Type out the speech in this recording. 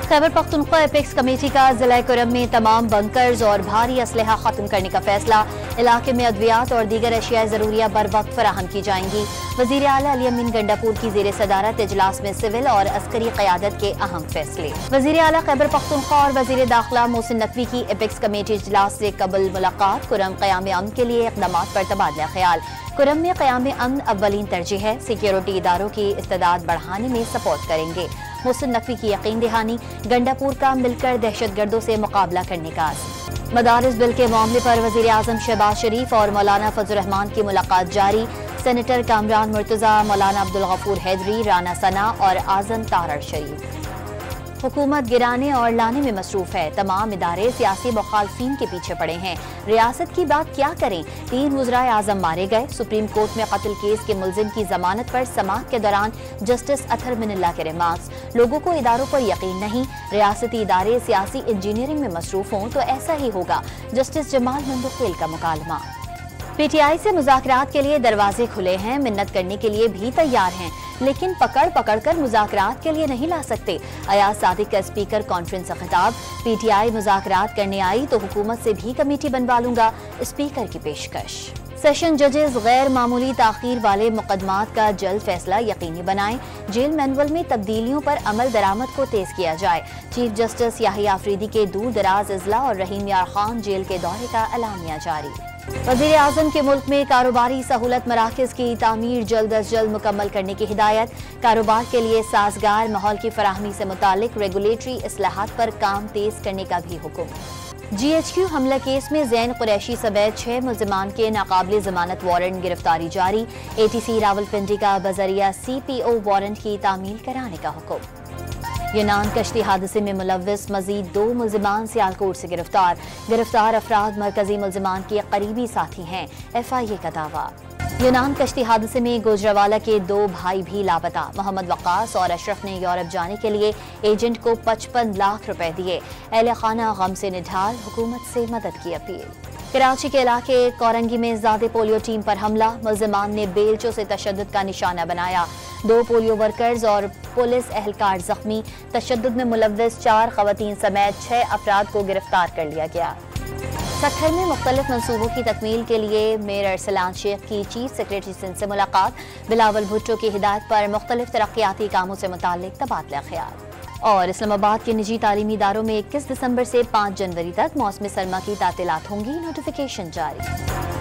Khyber Pakhtunkhwa apex committee का जिला कुरम में तमाम बंकर्स और भारी असलहा खत्म करने का फैसला। इलाके में अद्वियात और दीगर अशिया ज़रूरिया बर वक्त फराहम की जाएंगी। वज़ीर आला अली अमीन गंडापुर की ज़ेर सदारत इजलास में सिविल और अस्करी क़यादत के अहम फैसले। वज़ीर आला खैबर पख्तूनख्वा और वज़ीर दाखिला मोहसिन नकवी की एपेक्स कमेटी इजलास से कबल मुलाकात। कुरम क़याम अमन के लिए इक़दामात पर तबादला ख्याल। कुरम में क़याम अमन अव्वलीन तरजीह है। सिक्योरिटी इदारों की इस्तेदाद बढ़ाने में सपोर्ट करेंगे। मोहसिन नकवी की यकीन दहानी। गंडापुर का मिलकर दहशतगर्दों से मुकाबला करने का आज़म। मदारिस बिल के मामले पर वज़ीर आज़म शहबाज शरीफ और मौलाना फजल रहमान की मुलाकात जारी। सेनेटर कामरान मुर्तज़ा, मौलाना अब्दुल गफूर हैदरी, राना सना और आज़म तारड़ शरीफ हुकूमत गिराने और लाने में मसरूफ है। तमाम इदारे सियासी मुखालफीन के पीछे पड़े हैं। रियासत की बात क्या करें, 3 वज़राए आज़म मारे गए। सुप्रीम कोर्ट में कत्ल केस के मुलजिम की जमानत पर समाअत के दौरान जस्टिस अतहर मिनल्ला के रिमार्क्स। लोगों को इदारों पर यकीन नहीं। रियासती इदारे सियासी इंजीनियरिंग में मसरूफ हों तो ऐसा ही होगा। जस्टिस जमाल मंदोखेल का मुकालमा। पीटीआई से मुज़ाकरात के लिए दरवाजे खुले हैं। मिन्नत करने के लिए भी तैयार हैं, लेकिन पकड़ कर मुज़ाकरात के लिए नहीं ला सकते। अयाज सादिक का स्पीकर कॉन्फ्रेंस से खिताब। पीटीआई मुज़ाकरात करने आई तो हुकूमत से भी कमेटी बनवा लूंगा, स्पीकर की पेशकश। सेशन जजेस गैर मामूली ताखीर वाले मुकदमात का जल्द फैसला यकीनी बनाएं। जेल मैनुअल में तब्दीलियों पर अमल दरामद को तेज किया जाए। चीफ जस्टिस याहिया अफरीदी के दूर दराज अजला और रहीम यार खान जेल के दौरे का एलामिया जारी। वज़ीर आज़म के मुल्क में कारोबारी सहूलत मराकज़ की तामीर जल्द अज जल्द मुकम्मल करने की हिदायत। कारोबार के लिए साजगार माहौल की फराहमी से मुतालिक रेगुलेटरी इस्लाहात पर काम तेज करने का भी हुक्म। GHQ हमला केस में ज़ैन कुरैशी समेत 6 मुल्ज़िमान के नाकाबिल ज़मानत वारंट गिरफ्तारी जारी। ATC रावलपिंडी का बजरिया CPO वारंट की तामील कराने का हुक्म। यूनान कश्ती हादसे में मुलव्विस मजीद 2 मुल्ज़िमान सियालकोट से गिरफ्तार। गिरफ्तार अफराद मरकजी मुल्ज़िमान के करीबी साथी हैं, FIA का दावा। यूनान कश्ती हादसे में गुजरावाला के 2 भाई भी लापता। मोहम्मद वक्कास और अशरफ ने यूरोप जाने के लिए एजेंट को 55 लाख रुपए दिए। अहले खाना गम से निढाल, हुकूमत से मदद की अपील। कराची के इलाके कोरंगी में ज़ादे पोलियो टीम पर हमला। मुल्ज़िमान ने बेलचों से तशद्दुद का निशाना बनाया। 2 पोलियो वर्कर्स और पुलिस एहलकार जख्मी। तशद्दुद में मुलव्विस 4 खवातीन समेत 6 अफराद को गिरफ्तार कर लिया गया। सखर में मुख्तलिफ मनसूबों की तकमील के लिए मेयर अरसलान शेख की चीफ सेक्रेटरी सिंध से मुलाकात। बिलावल भुट्टो की हिदायत पर मुख्तलिफ तरक्याती कामों से मुताल्लिक तबादला ख्याल। और इस्लामाबाद के निजी तालीमी इदारों में 21 दिसंबर से 5 जनवरी तक मौसम सरमा की तातीलात होंगी। नोटिफिकेशन जारी।